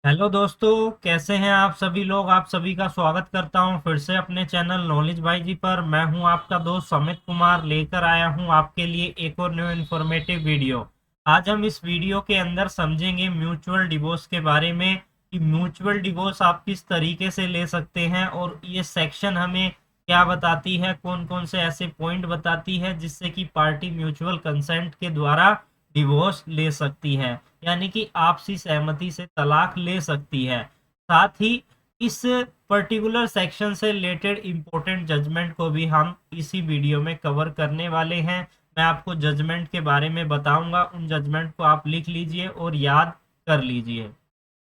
Hello दोस्तों, कैसे हैं आप सभी लोग। आप सभी का स्वागत करता हूं फिर से अपने चैनल नॉलेज भाई जी पर। मैं हूं आपका दोस्त अमित कुमार, लेकर आया हूं आपके लिए एक और न्यू इन्फॉर्मेटिव वीडियो। आज हम इस वीडियो के अंदर समझेंगे म्यूचुअल डिवोर्स के बारे में कि म्यूचुअल डिवोर्स आप किस तरीके से ले सकते हैं और ये सेक्शन हमें क्या बताती है, कौन कौन से ऐसे पॉइंट बताती है जिससे कि पार्टी म्यूचुअल कंसेंट के द्वारा डिवोर्स ले सकती है, यानी कि आपसी सहमति से तलाक ले सकती है। साथ ही इस पर्टिकुलर सेक्शन से रिलेटेड इंपॉर्टेंट जजमेंट को भी हम इसी वीडियो में कवर करने वाले हैं। मैं आपको जजमेंट के बारे में बताऊंगा, उन जजमेंट को आप लिख लीजिए और याद कर लीजिए।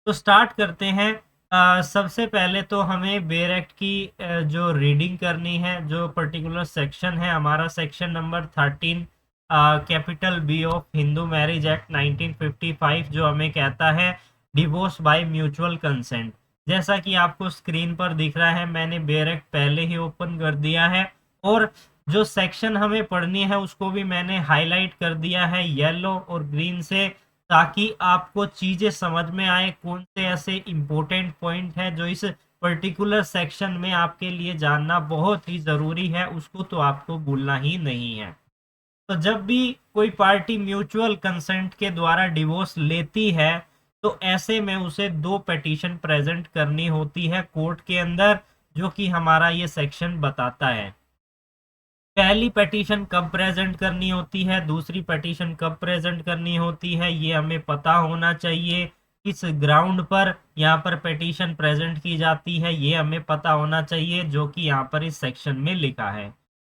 तो स्टार्ट करते हैं। सबसे पहले तो हमें बेयर एक्ट की जो रीडिंग करनी है, जो पर्टिकुलर सेक्शन है हमारा section number 13 capital B of Hindu Marriage Act 1955, जो हमें कहता है डिवोर्स बाय म्यूचुअल कंसेंट। जैसा कि आपको स्क्रीन पर दिख रहा है, मैंने बेयर एक्ट पहले ही ओपन कर दिया है और जो सेक्शन हमें पढ़नी है उसको भी मैंने हाईलाइट कर दिया है येलो और ग्रीन से, ताकि आपको चीजें समझ में आए कौन से ऐसे इंपॉर्टेंट पॉइंट है जो इस पर्टिकुलर सेक्शन में आपके लिए जानना बहुत ही जरूरी है, उसको तो आपको भूलना ही नहीं है। तो जब भी कोई पार्टी म्यूचुअल कंसेंट के द्वारा डिवोर्स लेती है तो ऐसे में उसे दो पिटीशन प्रेजेंट करनी होती है कोर्ट के अंदर, जो कि हमारा ये सेक्शन बताता है। पहली पिटीशन कब प्रेजेंट करनी होती है, दूसरी पिटीशन कब प्रेजेंट करनी होती है, ये हमें पता होना चाहिए। किस ग्राउंड पर यहाँ पर पिटीशन प्रेजेंट की जाती है ये हमें पता होना चाहिए, जो कि यहाँ पर इस सेक्शन में लिखा है।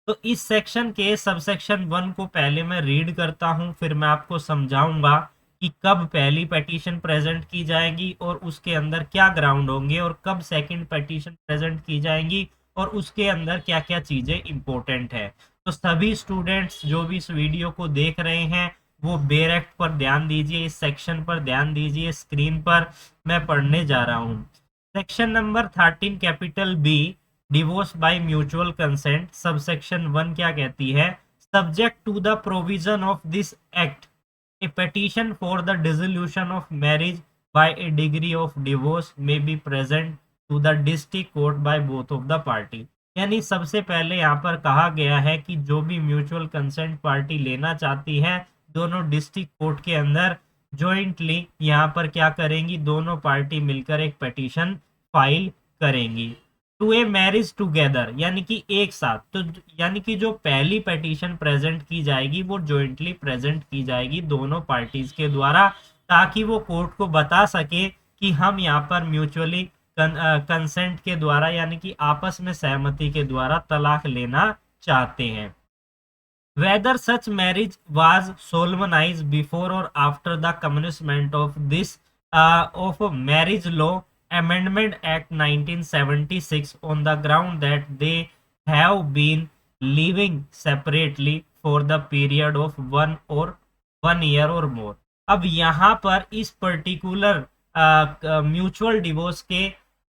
तो इस सेक्शन के सबसेक्शन 1 को पहले मैं रीड करता हूँ, फिर मैं आपको समझाऊंगा कि कब पहली पिटीशन प्रेजेंट की जाएगी और उसके अंदर क्या ग्राउंड होंगे, और कब सेकंड पिटीशन प्रेजेंट की जाएंगी और उसके अंदर क्या क्या चीजें इंपॉर्टेंट है। तो सभी स्टूडेंट्स जो भी इस वीडियो को देख रहे हैं वो बेयर एक्ट पर ध्यान दीजिए, इस सेक्शन पर ध्यान दीजिए। स्क्रीन पर मैं पढ़ने जा रहा हूँ। Section number 13 capital B divorce by mutual consent, subsection 1 क्या कहती है। Subject to the provision of this act, a petition for the dissolution of marriage by a degree of divorce may be present to the district court by both of the party। यानी सबसे पहले यहाँ पर कहा गया है कि जो भी म्यूचुअल कंसेंट पार्टी लेना चाहती है, दोनों डिस्ट्रिक्ट कोर्ट के अंदर जॉइंटली यहाँ पर क्या करेंगी, दोनों पार्टी मिलकर एक पिटीशन फाइल करेंगी टू ए मैरिज टुगेदर, यानी कि एक साथ। तो यानी कि जो पहली पिटीशन प्रेजेंट की जाएगी वो जॉइंटली प्रेजेंट की जाएगी दोनों पार्टीज के द्वारा, ताकि वो कोर्ट को बता सके कि हम यहाँ पर म्यूचुअली कंसेंट के द्वारा, यानी कि आपस में सहमति के द्वारा तलाक लेना चाहते हैं। Whether such marriage was solemnized before or after the commencement of this of Marriage Law Amendment Act 1976 on the ground that they have been living separately for the period of 1 year or more। अब यहाँ पर इस particular mutual divorce के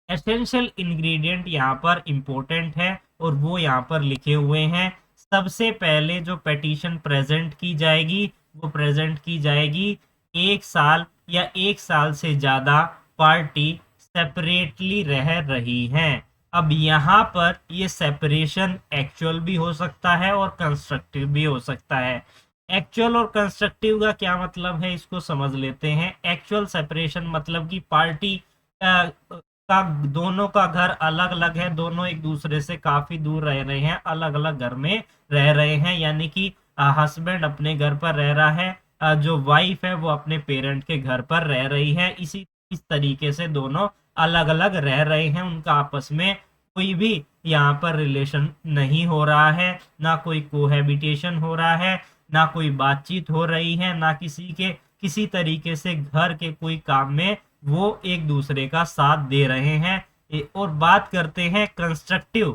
essential ingredient यहाँ पर important है और वो यहाँ पर लिखे हुए हैं। सबसे पहले जो पिटीशन प्रेजेंट की जाएगी वो प्रेजेंट की जाएगी 1 साल या 1 साल से ज्यादा पार्टी सेपरेटली रह रही हैं। अब यहाँ पर ये सेपरेशन एक्चुअल भी हो सकता है और कंस्ट्रक्टिव भी हो सकता है। एक्चुअल और कंस्ट्रक्टिव का क्या मतलब है, इसको समझ लेते हैं। एक्चुअल सेपरेशन मतलब कि पार्टी का दोनों का घर अलग अलग है, दोनों एक दूसरे से काफी दूर रह रहे हैं, अलग अलग घर में रह रहे हैं, यानी कि हस्बैंड अपने घर पर रह रहा है, जो वाइफ है वो अपने पेरेंट के घर पर रह रही है। इस तरीके से दोनों अलग अलग रह रहे हैं, उनका आपस में कोई भी यहाँ पर रिलेशन नहीं हो रहा है, ना कोई कोहैबिटेशन हो रहा है, ना कोई बातचीत हो रही है, ना किसी तरीके से घर के कोई काम में वो एक दूसरे का साथ दे रहे हैं। और बात करते हैं कंस्ट्रक्टिव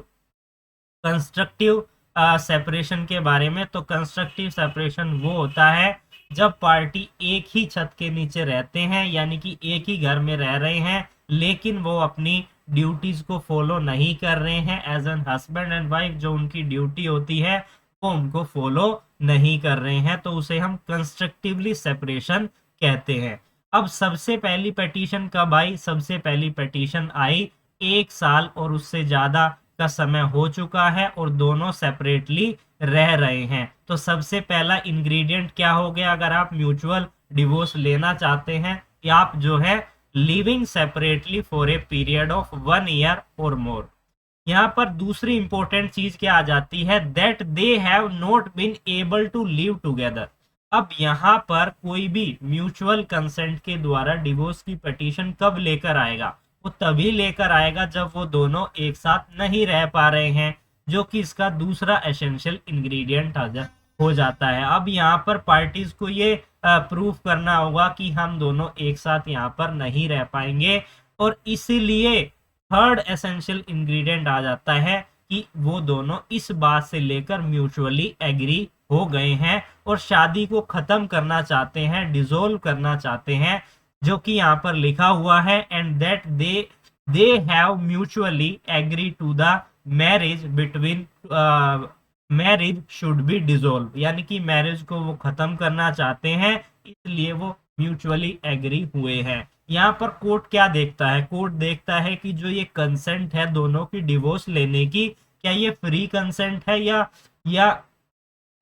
कंस्ट्रक्टिव सेपरेशन के बारे में। तो कंस्ट्रक्टिव सेपरेशन वो होता है जब पार्टी एक ही छत के नीचे रहते हैं, यानी कि एक ही घर में रह रहे हैं, लेकिन वो अपनी ड्यूटीज को फॉलो नहीं कर रहे हैं। As an husband and wife जो उनकी ड्यूटी होती है वो उनको फॉलो नहीं कर रहे हैं, तो उसे हम कंस्ट्रक्टिवली सेपरेशन कहते हैं। अब सबसे पहली पिटीशन कब आई? सबसे पहली पिटीशन आई 1 साल और उससे ज्यादा का समय हो चुका है और दोनों सेपरेटली रह रहे हैं। तो सबसे पहला इंग्रेडिएंट क्या हो गया? अगर आप म्यूचुअल डिवोर्स लेना चाहते हैं या आप जो है living separately for a period of 1 year और मोर। यहाँ पर दूसरी इंपॉर्टेंट चीज क्या आ जाती है? That they have not been able to live together. अब यहाँ पर कोई भी म्यूचुअल कंसेंट के द्वारा डिवोर्स की पिटीशन कब लेकर आएगा? वो तभी लेकर आएगा जब वो दोनों एक साथ नहीं रह पा रहे हैं, जो कि इसका दूसरा एसेंशियल इंग्रेडिएंट हो जाता है। अब यहाँ पर पार्टीज को ये प्रूफ करना होगा कि हम दोनों एक साथ यहाँ पर नहीं रह पाएंगे, और इसीलिए थर्ड एसेंशियल इंग्रेडिएंट आ जाता है कि वो दोनों इस बात से लेकर म्यूचुअली एग्री हो गए हैं और शादी को खत्म करना चाहते हैं, डिसोल्व करना चाहते हैं, जो कि यहाँ पर लिखा हुआ है। And that they have mutually agree to the marriage between marriage should be dissolve, यानी कि मैरिज को वो खत्म करना चाहते हैं, इसलिए वो म्यूचुअली एग्री हुए हैं। यहाँ पर कोर्ट क्या देखता है? कोर्ट देखता है कि जो ये कंसेंट है दोनों की डिवोर्स लेने की, क्या ये फ्री कंसेंट है या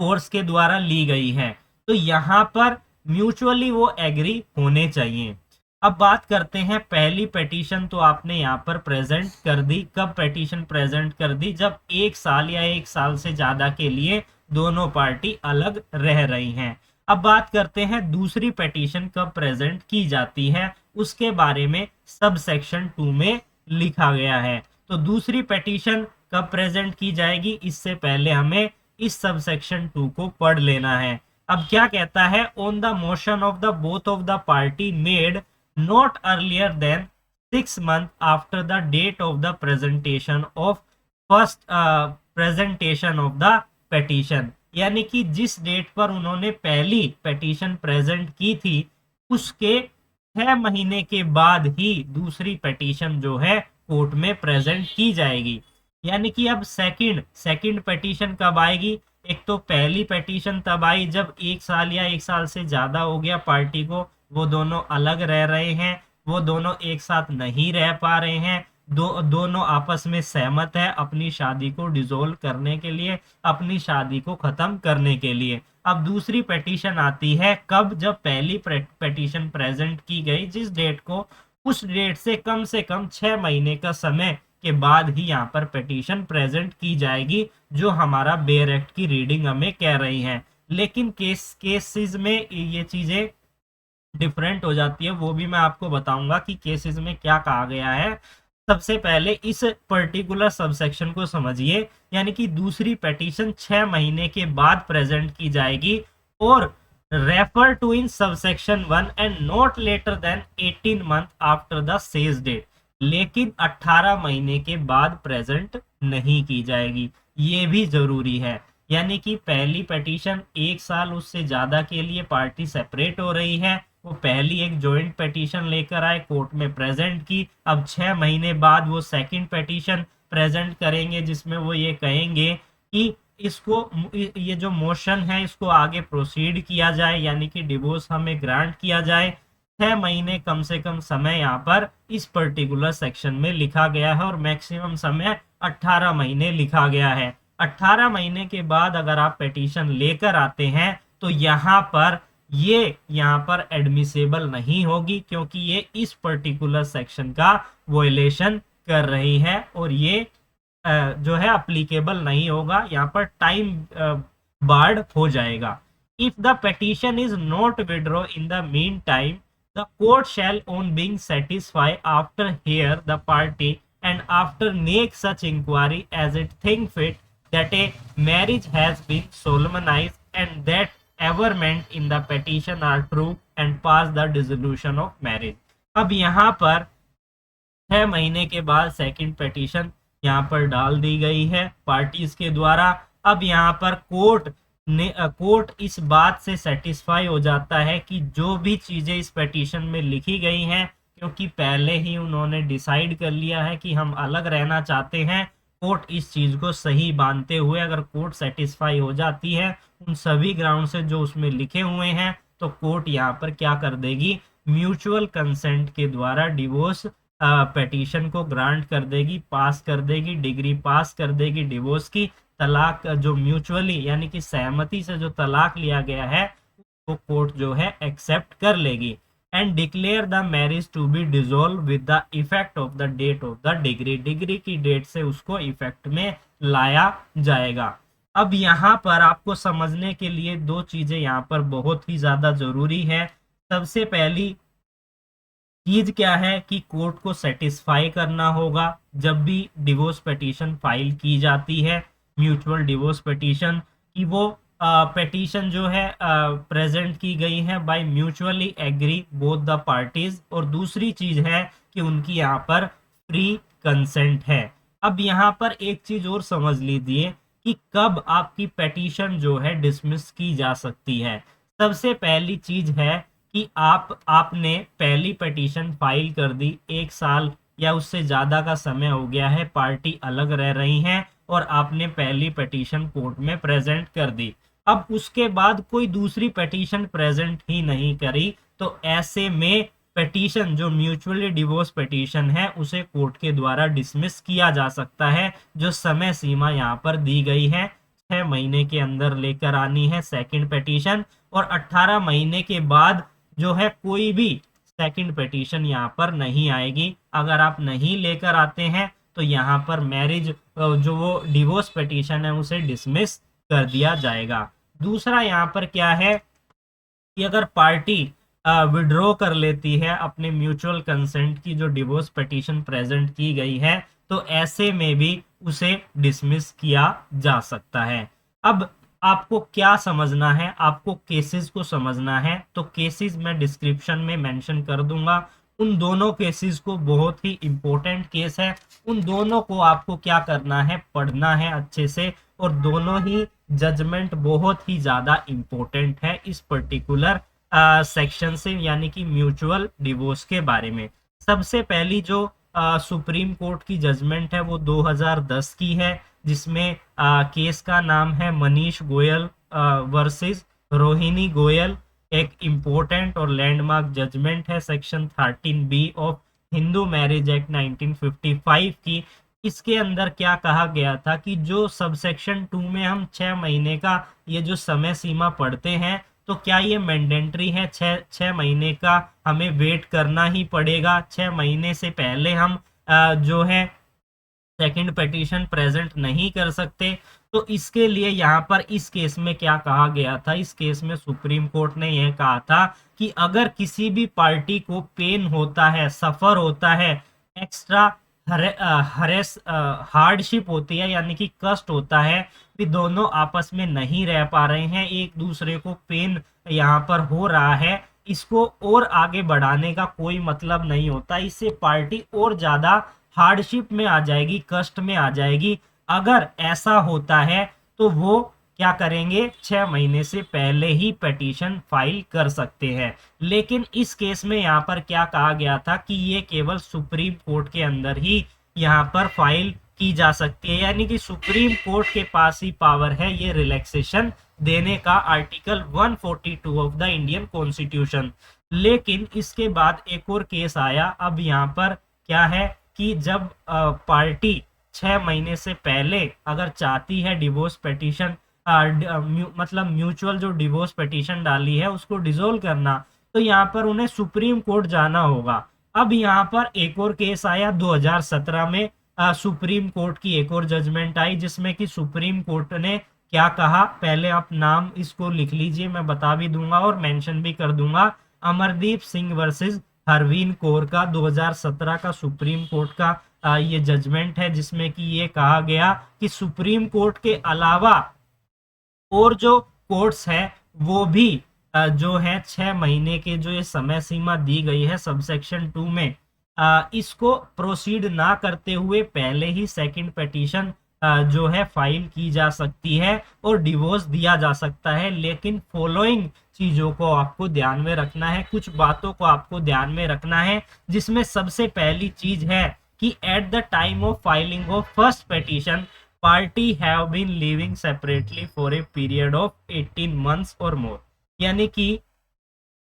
फोर्स के द्वारा ली गई है। तो यहाँ पर म्यूचुअली वो एग्री होने चाहिए। अब बात करते हैं, पहली पिटीशन तो आपने यहाँ पर प्रेजेंट कर दी। कब पिटीशन प्रेजेंट कर दी? जब 1 साल या 1 साल से ज्यादा के लिए दोनों पार्टी अलग रह रही हैं। अब बात करते हैं दूसरी पिटीशन कब प्रेजेंट की जाती है, उसके बारे में सब सेक्शन 2 में लिखा गया है। तो दूसरी पिटीशन कब प्रेजेंट की जाएगी, इससे पहले हमें इस सब सेक्शन 2 को पढ़ लेना है। अब क्या कहता है? On the motion of the both of the party made not earlier than 6 months after the date of the presentation of first presentation of the petition, यानी कि जिस डेट पर उन्होंने पहली पिटीशन प्रेजेंट की थी उसके 6 महीने के बाद ही दूसरी पिटीशन जो है कोर्ट में प्रेजेंट की जाएगी। यानी कि अब सेकंड पिटीशन कब आएगी? एक तो पहली पिटीशन तब आई जब 1 साल या 1 साल से ज्यादा हो गया पार्टी को, वो दोनों अलग रह रहे हैं, वो दोनों एक साथ नहीं रह पा रहे हैं, दोनों आपस में सहमत है अपनी शादी को डिसोल्व करने के लिए, अपनी शादी को खत्म करने के लिए। अब दूसरी पिटीशन आती है कब? जब पहली पिटीशन प्रेजेंट की गई जिस डेट को, उस डेट से कम 6 महीने का समय के बाद ही यहाँ पर पिटीशन प्रेजेंट की जाएगी, जो हमारा बेयर एक्ट की रीडिंग हमें कह रही है। लेकिन केसेस में ये चीजें डिफरेंट हो जाती है, वो भी मैं आपको बताऊंगा कि केसेस में क्या कहा गया है। सबसे पहले इस पर्टिकुलर सबसेक्शन को समझिए, यानी कि दूसरी पिटीशन 6 महीने के बाद प्रेजेंट की जाएगी और refer to in subsection 1 and not later than 18 months after the said date, लेकिन 18 महीने के बाद प्रेजेंट नहीं की जाएगी, ये भी जरूरी है। यानी कि पहली पिटीशन 1 साल उससे ज्यादा के लिए पार्टी सेपरेट हो रही है, वो पहली एक जॉइंट पिटीशन लेकर आए, कोर्ट में प्रेजेंट की। अब 6 महीने बाद वो सेकंड पिटीशन प्रेजेंट करेंगे जिसमें वो ये कहेंगे कि इसको, ये जो मोशन है इसको आगे प्रोसीड किया जाए, यानी कि डिवोर्स हमें ग्रांट किया जाए। 6 महीने कम से कम समय यहाँ पर इस पर्टिकुलर सेक्शन में लिखा गया है और मैक्सिमम समय 18 महीने लिखा गया है। 18 महीने के बाद अगर आप पिटीशन लेकर आते हैं तो यहाँ पर एडमिसेबल नहीं होगी, क्योंकि ये इस पर्टिकुलर सेक्शन का वोलेशन कर रही है और ये जो है अप्लीकेबल नहीं होगा, यहाँ पर टाइम बार्ड हो जाएगा। If the petition is not withdraw in the mean time, the court shall on being satisfy after hear the party and after make such inquiry as it think fit that a marriage has been solemnized and that averment in the petition are true and pass the dissolution of marriage। अब यहाँ पर 6 महीने के बाद second petition यहाँ पर डाल दी गई है पार्टीज के द्वारा। अब यहाँ पर कोर्ट इस बात से सेटिस्फाई हो जाता है कि जो भी चीजें इस पिटीशन में लिखी गई हैं, क्योंकि पहले ही उन्होंने डिसाइड कर लिया है कि हम अलग रहना चाहते हैं, कोर्ट इस चीज को सही मानते हुए अगर कोर्ट सेटिस्फाई हो जाती है उन सभी ग्राउंड से जो उसमें लिखे हुए हैं, तो कोर्ट यहाँ पर क्या कर देगी? म्यूचुअल कंसेंट के द्वारा डिवोर्स पेटिशन को ग्रांट कर देगी, पास कर देगी, डिग्री पास कर देगी डिवोर्स की। तलाक जो म्यूचुअली यानी कि सहमति से जो तलाक लिया गया है वो कोर्ट जो है एक्सेप्ट कर लेगी। And declare the marriage to be dissolve with the effect of the date of the decree, decree की डेट से उसको इफेक्ट में लाया जाएगा। अब यहाँ पर आपको समझने के लिए दो चीजें यहाँ पर बहुत ही ज्यादा जरूरी है। सबसे पहली चीज क्या है कि कोर्ट को सेटिस्फाई करना होगा जब भी डिवोर्स पिटीशन फाइल की जाती है, म्यूचुअल डिवोर्स पिटीशन, कि वो पिटीशन जो है प्रेजेंट की गई है by mutually agree both the parties, और दूसरी चीज है कि उनकी यहाँ पर फ्री कंसेंट है। अब यहाँ पर एक चीज और समझ लीजिए कि कब आपकी पिटीशन जो है डिसमिस की जा सकती है। सबसे पहली चीज है कि आपने पहली पिटीशन फाइल कर दी, 1 साल या उससे ज्यादा का समय हो गया है, पार्टी अलग रह रही हैं और आपने पहली पिटीशन कोर्ट में प्रेजेंट कर दी। अब उसके बाद कोई दूसरी पिटीशन प्रेजेंट ही नहीं करी, तो ऐसे में पिटीशन जो म्यूचुअली डिवोर्स पिटीशन है उसे कोर्ट के द्वारा डिसमिस किया जा सकता है। जो समय सीमा यहाँ पर दी गई है 6 महीने के अंदर लेकर आनी है सेकंड पिटीशन, और 18 महीने के बाद जो है कोई भी सेकंड पिटीशन यहाँ पर नहीं आएगी। अगर आप नहीं लेकर आते हैं तो यहाँ पर मैरिज जो वो डिवोर्स पिटीशन है उसे डिसमिस कर दिया जाएगा। दूसरा यहाँ पर क्या है कि अगर पार्टी विड्रॉ कर लेती है अपने म्यूचुअल कंसेंट की जो डिवोर्स पिटीशन प्रेजेंट की गई है, तो ऐसे में भी उसे डिसमिस किया जा सकता है। अब आपको क्या समझना है, आपको केसेस को समझना है, तो केसेस मैं डिस्क्रिप्शन में मेंशन कर दूंगा। उन दोनों केसेस को, बहुत ही इंपॉर्टेंट केस है, उन दोनों को आपको क्या करना है, पढ़ना है अच्छे से, और दोनों ही जजमेंट बहुत ही ज्यादा इंपॉर्टेंट है इस पर्टिकुलर सेक्शन से, यानी कि म्यूचुअल डिवोर्स के बारे में। सबसे पहली जो सुप्रीम कोर्ट की जजमेंट है वो 2010 की है, जिसमें केस का नाम है मनीष गोयल वर्सेस रोहिणी गोयल। एक इम्पोर्टेंट और लैंडमार्क जजमेंट है section 13B of Hindu Marriage Act 1955 की। इसके अंदर क्या कहा गया था कि जो सबसेक्शन 2 में हम 6 महीने का ये जो समय सीमा पढ़ते हैं, तो क्या ये मैंडेटरी है? 6 महीने का हमें वेट करना ही पड़ेगा? 6 महीने से पहले हम जो है सेकंड पिटीशन प्रेजेंट नहीं कर सकते? तो इसके लिए यहाँ पर इस केस में क्या कहा गया था, इस केस में सुप्रीम कोर्ट ने यह कहा था कि अगर किसी भी पार्टी को पेन होता है, सफर होता है, एक्स्ट्रा हरेस हार्डशिप होती है, यानी कि कष्ट होता है कि दोनों आपस में नहीं रह पा रहे हैं, एक दूसरे को पेन यहाँ पर हो रहा है, इसको और आगे बढ़ाने का कोई मतलब नहीं होता, इससे पार्टी और ज्यादा हार्डशिप में आ जाएगी, कष्ट में आ जाएगी। अगर ऐसा होता है तो वो क्या करेंगे, 6 महीने से पहले ही पिटीशन फाइल कर सकते हैं। लेकिन इस केस में यहाँ पर क्या कहा गया था कि ये केवल सुप्रीम कोर्ट के अंदर ही यहाँ पर फाइल की जा सकती है, यानी कि सुप्रीम कोर्ट के पास ही पावर है ये रिलैक्सेशन देने का, article 142 of the Indian constitution. लेकिन इसके बाद एक और केस आया। अब यहाँ पर क्या है कि जब पार्टी 6 महीने से पहले अगर चाहती है डिवोर्स पिटीशन मतलब म्यूचुअल जो डिवोर्स पिटीशन डाली है उसको डिसॉल्व करना, तो यहाँ पर उन्हें सुप्रीम कोर्ट जाना होगा। अब यहाँ पर एक और केस आया 2017 में, सुप्रीम कोर्ट की एक और जजमेंट आई जिसमें कि सुप्रीम कोर्ट ने क्या कहा, पहले आप नाम इसको लिख लीजिए, मैं बता भी दूंगा और मेंशन भी कर दूंगा। अमरदीप सिंह वर्सेस हरवीन कौर का 2017 का सुप्रीम कोर्ट का ये जजमेंट है, जिसमें कि ये कहा गया कि सुप्रीम कोर्ट के अलावा और जो कोर्ट्स हैं वो भी जो है 6 महीने के जो ये समय सीमा दी गई है सबसेक्शन 2 में, इसको प्रोसीड ना करते हुए पहले ही सेकंड पिटीशन जो है फाइल की जा सकती है और डिवोर्स दिया जा सकता है। लेकिन फॉलोइंग चीजों को आपको ध्यान में रखना है, कुछ बातों को आपको ध्यान में रखना है, जिसमें सबसे पहली चीज है कि at the time of filing of first petition party have been living separately for a period of 18 months or more, यानी कि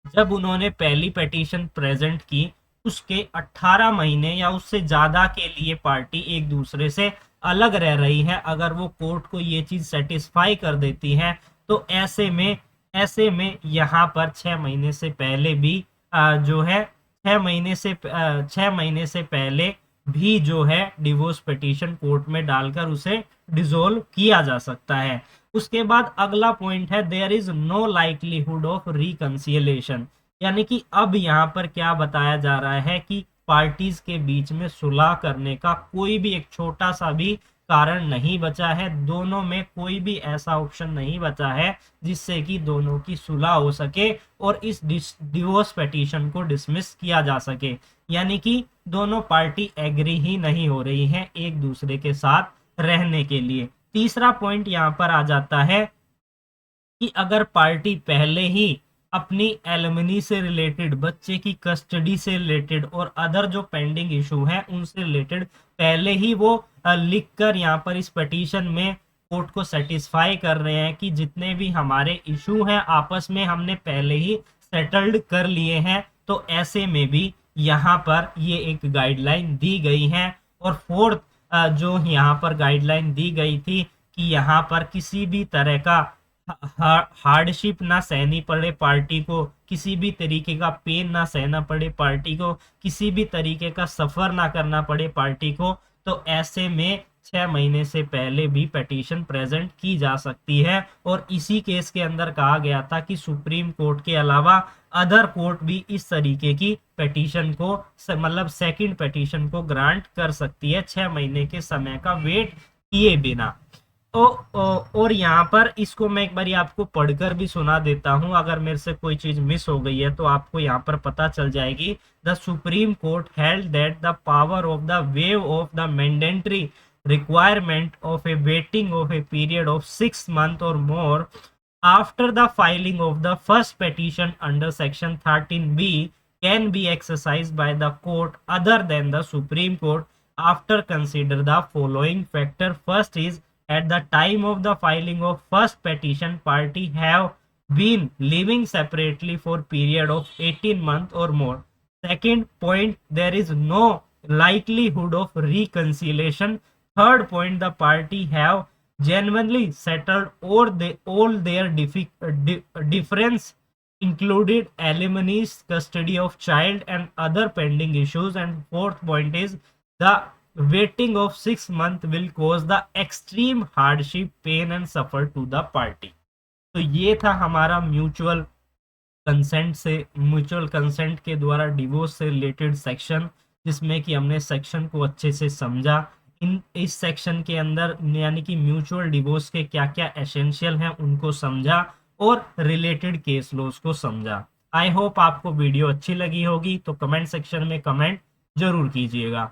जब उन्होंने पहली पिटीशन प्रेजेंट की, उसके 18 महीने या उससे ज्यादा के लिए पार्टी एक दूसरे से अलग रह रही है, अगर वो कोर्ट को ये चीज सेटिस्फाई कर देती है, तो ऐसे में यहाँ पर 6 महीने से पहले भी जो है 6 महीने से पहले भी जो है डिवोर्स पिटीशन कोर्ट में डालकर उसे डिसोल्व किया जा सकता है। उसके बाद अगला पॉइंट है, there is no likelihood of reconciliation. यानी कि अब यहाँ पर क्या बताया जा रहा है कि पार्टीज के बीच में सुलह करने का कोई भी एक छोटा सा भी कारण नहीं बचा है, दोनों में कोई भी ऐसा ऑप्शन नहीं बचा है जिससे कि दोनों की सुलह हो सके और इस डिवोर्स पिटीशन को डिसमिस किया जा सके। यानी कि दोनों पार्टी एग्री ही नहीं हो रही हैं एक दूसरे के साथ रहने के लिए। तीसरा पॉइंट यहाँ पर आ जाता है कि अगर पार्टी पहले ही अपनी एलिमनी से रिलेटेड, बच्चे की कस्टडी से रिलेटेड और अदर जो पेंडिंग इशू है उनसे रिलेटेड पहले ही वो लिख कर यहाँ पर इस पिटीशन में कोर्ट को सेटिस्फाई कर रहे हैं कि जितने भी हमारे इशू हैं आपस में हमने पहले ही सेटल्ड कर लिए हैं, तो ऐसे में भी यहाँ पर ये एक गाइडलाइन दी गई है। और फोर्थ जो यहाँ पर गाइडलाइन दी गई थी कि यहाँ पर किसी भी तरह का हार्डशिप ना सहनी पड़े पार्टी को, किसी भी तरीके का पेन ना सहना पड़े पार्टी को, किसी भी तरीके का सफर ना करना पड़े पार्टी को, तो ऐसे में 6 महीने से पहले भी पिटीशन प्रेजेंट की जा सकती है। और इसी केस के अंदर कहा गया था कि सुप्रीम कोर्ट के अलावा अदर कोर्ट भी इस तरीके की पिटीशन को मतलब सेकंड पिटीशन को ग्रांट कर सकती है 6 महीने के समय का वेट किए बिना। तो और यहाँ पर इसको मैं एक बार आपको पढ़कर भी सुना देता हूँ, अगर मेरे से कोई चीज मिस हो गई है तो आपको यहाँ पर पता चल जाएगी। The supreme court held that the power of the wave of the mandatory requirement of A waiting of a period of 6 months और मोर after the filing of the first petition under section 13b can be exercised by the court other than the Supreme Court after consider the following factor. First is, at the time of the filing of first petition, party have been living separately for period of 18 months or more. Second point, there is no likelihood of reconciliation. Third point, the party have genuinely settled all their difference, included alimony, custody of child and other pending issues. And fourth point is, the waiting of 6 months will cause the extreme hardship, pain and suffer to the party. तो ये था हमारा mutual consent के द्वारा divorce से related section, जिसमें कि हमने सेक्शन को अच्छे से समझा। इस सेक्शन के अंदर यानी कि म्यूचुअल डिवोर्स के क्या क्या एसेंशियल हैं उनको समझा और रिलेटेड केस लॉज को समझा। आई होप आपको वीडियो अच्छी लगी होगी, तो कमेंट सेक्शन में कमेंट जरूर कीजिएगा।